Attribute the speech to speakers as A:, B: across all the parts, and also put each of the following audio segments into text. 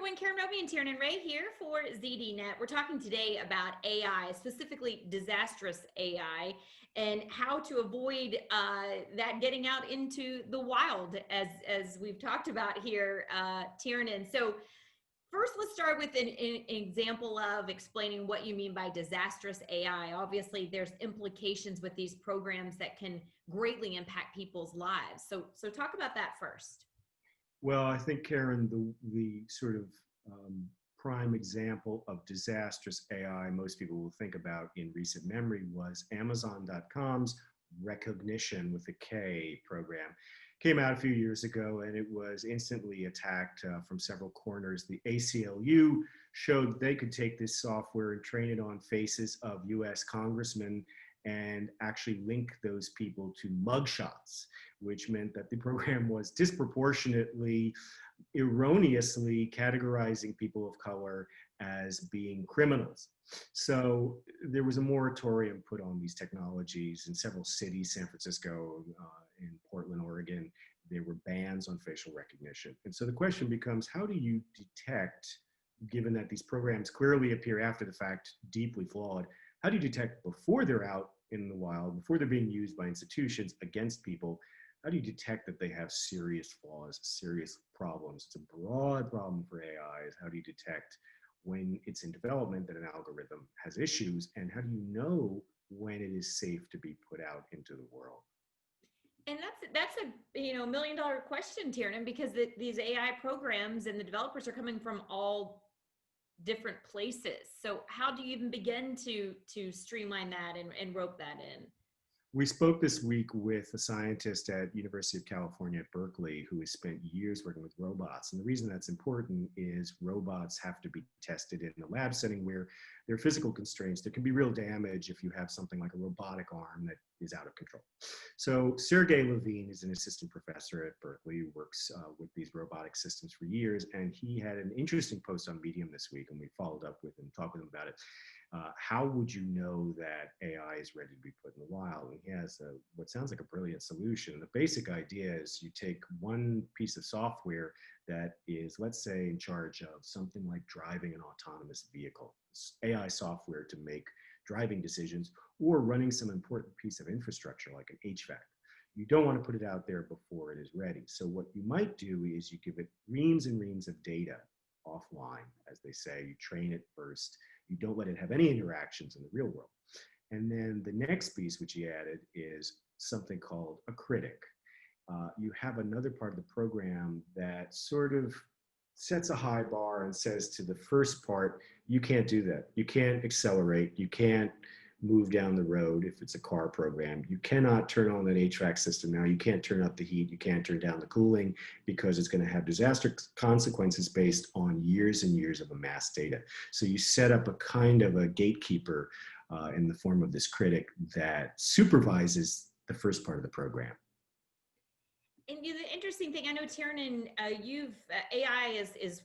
A: everyone, Karen Roby and Tiernan Ray here for ZDNet. We're talking today about AI, specifically disastrous AI, and how to avoid that getting out into the wild, as we've talked about here, Tiernan. So first, let's start with an example of explaining what you mean by disastrous AI. Obviously, there's implications with these programs that can greatly impact people's lives. So talk about that first.
B: Well, I think, Karen, the sort of prime example of disastrous AI most people will think about in recent memory was Amazon.com's Rekognition with a K program. Came out a few years ago and it was instantly attacked from several corners. The ACLU showed they could take this software and train it on faces of US congressmen and actually link those people to mugshots, which meant that the program was disproportionately, erroneously categorizing people of color as being criminals. So there was a moratorium put on these technologies in several cities, San Francisco, in Portland, Oregon. There were bans on facial recognition. And so the question becomes, how do you detect, given that these programs clearly appear after the fact, deeply flawed, how do you detect before they're out in the wild, before they're being used by institutions against people? How do you detect that they have serious flaws, serious problems? It's a broad problem for AIs. How do you detect when it's in development that an algorithm has issues? And how do you know when it is safe to be put out into the world?
A: And that's a $1 million question, Tiernan, because these AI programs and the developers are coming from all different places. So how do you even begin to streamline that and rope that in?
B: We spoke this week with a scientist at University of California at Berkeley who has spent years working with robots. And the reason that's important is robots have to be tested in a lab setting where there are physical constraints. There can be real damage if you have something like a robotic arm that is out of control. So Sergey Levine is an assistant professor at Berkeley who works with these robotic systems for years. And he had an interesting post on Medium this week, and we followed up with him, talked with him about it. How would you know that AI is ready to be put in the wild? And he has what sounds like a brilliant solution. The basic idea is you take one piece of software that is, let's say, in charge of something like driving an autonomous vehicle, AI software to make driving decisions, or running some important piece of infrastructure like an HVAC. You don't want to put it out there before it is ready. So what you might do is you give it reams and reams of data offline, as they say. You train it first. You don't let it have any interactions in the real world. And then the next piece, which he added, is something called a critic. You have another part of the program that sort of sets a high bar and says to the first part, you can't do that. You can't accelerate. You can't move down the road if it's a car program. You cannot turn on that HVAC system now. You can't turn up the heat. You can't turn down the cooling because it's going to have disastrous consequences based on years and years of amassed data. So you set up a kind of a gatekeeper in the form of this critic that supervises the first part of the program.
A: And the interesting thing, I know, Tiernan, AI is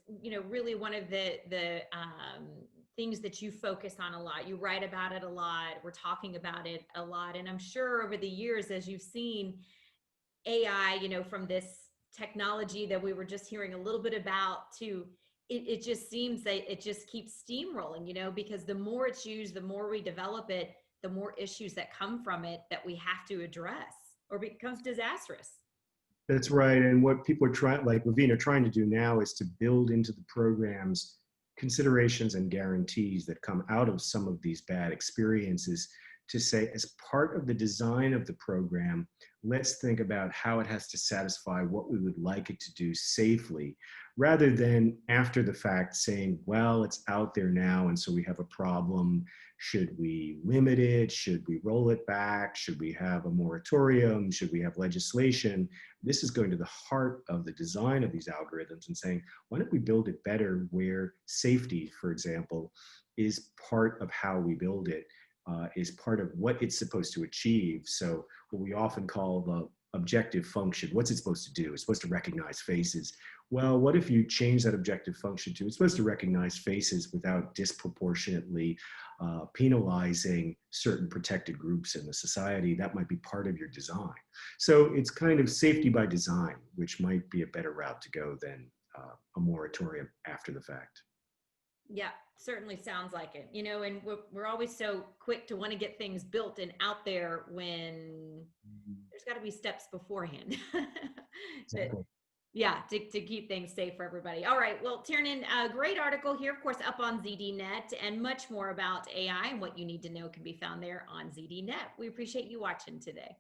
A: really one of the things that you focus on a lot. You write about it a lot. We're talking about it a lot. And I'm sure over the years, as you've seen AI, from this technology that we were just hearing a little bit about to, it just seems that it just keeps steamrolling, because the more it's used, the more we develop it, the more issues that come from it that we have to address or becomes disastrous.
B: That's right. And what people are trying, like Levine, are trying to do now is to build into the programs considerations and guarantees that come out of some of these bad experiences to say, as part of the design of the program, let's think about how it has to satisfy what we would like it to do safely, rather than after the fact saying, well, it's out there now, and so we have a problem. Should we limit it? Should we roll it back? Should we have a moratorium? Should we have legislation? This is going to the heart of the design of these algorithms and saying, why don't we build it better where safety, for example, is part of how we build it, is part of what it's supposed to achieve. So what we often call the objective function, what's it supposed to do? It's supposed to recognize faces. Well, what if you change that objective function to, it's supposed to recognize faces without disproportionately penalizing certain protected groups in the society? That might be part of your design. So it's kind of safety by design, which might be a better route to go than a moratorium after the fact.
A: Yeah, certainly sounds like it. You know, and we're always so quick to want to get things built and out there when there's got to be steps beforehand. that,
B: Exactly.
A: yeah, to keep things safe for everybody. All right. Well, Tiernan, a great article here, of course, up on ZDNet, and much more about AI and what you need to know can be found there on ZDNet. We appreciate you watching today.